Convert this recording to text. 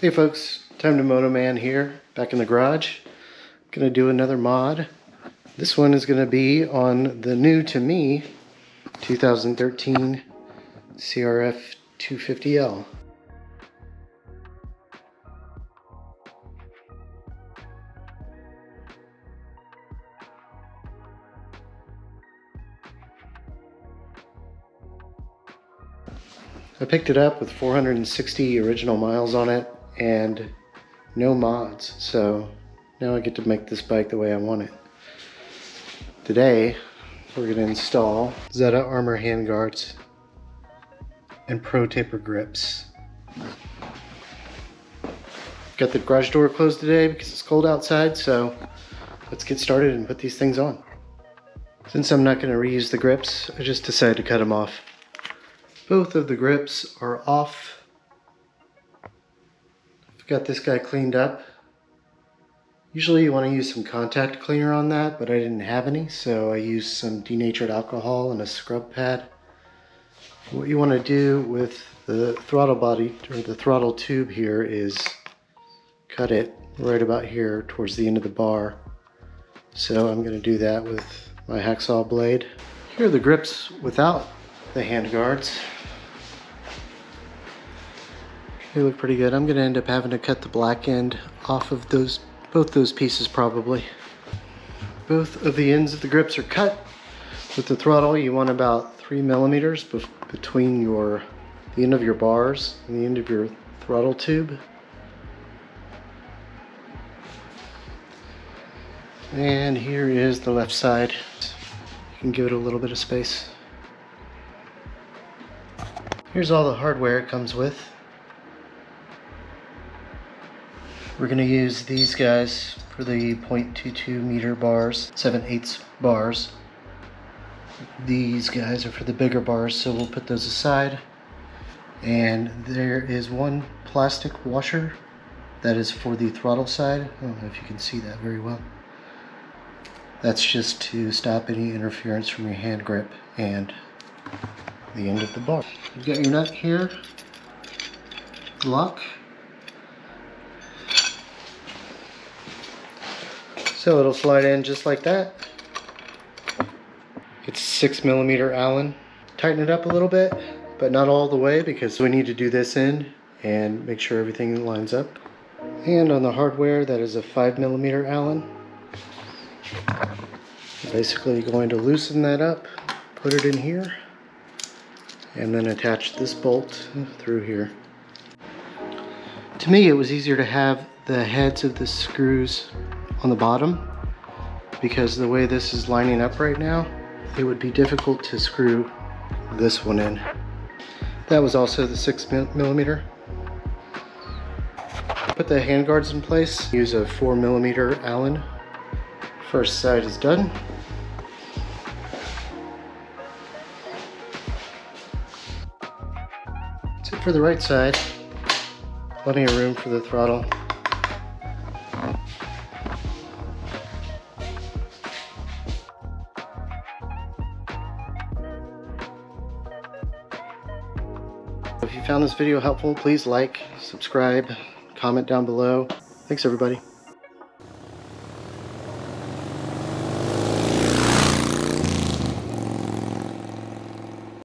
Hey folks, Time to Moto Man here, back in the garage. Gonna do another mod. This one is gonna be on the new to me 2013 CRF 250L. I picked it up with 460 original miles on it and no mods, so now I get to make this bike the way I want it. Today we're going to install Zeta armor handguards and pro taper grips. Got the garage door closed today because it's cold outside, so let's get started and put these things on. Since I'm not going to reuse the grips, I just decided to cut them off. Both of the grips are off. I've got this guy cleaned up. Usually you want to use some contact cleaner on that, but I didn't have any, so I used some denatured alcohol and a scrub pad. What you want to do with the throttle body, or the throttle tube here, is cut it right about here towards the end of the bar. So I'm going to do that with my hacksaw blade. Here are the grips without the handguards. They look pretty good. I'm going to end up having to cut the black end off of both those pieces probably. Both of the ends of the grips are cut. With the throttle, you want about 3 millimeters between the end of your bars and the end of your throttle tube. And here is the left side. You can give it a little bit of space. Here's all the hardware it comes with. We're going to use these guys for the 0.22 meter bars, 7/8 bars. These guys are for the bigger bars, so we'll put those aside. And there is one plastic washer that is for the throttle side. I don't know if you can see that very well. That's just to stop any interference from your hand grip and the end of the bar. You've got your nut here, lock. So it'll slide in just like that. It's 6 millimeter Allen. Tighten it up a little bit, but not all the way, because we need to do this end and make sure everything lines up. And on the hardware, that is a 5 millimeter Allen. Basically going to loosen that up, put it in here, and then attach this bolt through here. To me, it was easier to have the heads of the screws on the bottom, because the way this is lining up right now, it would be difficult to screw this one in. That was also the 6 millimeter. Put the handguards in place. Use a 4 millimeter Allen. First side is done. That's it for the right side. Plenty of room for the throttle. If you found this video helpful, please like, subscribe, comment down below. Thanks everybody.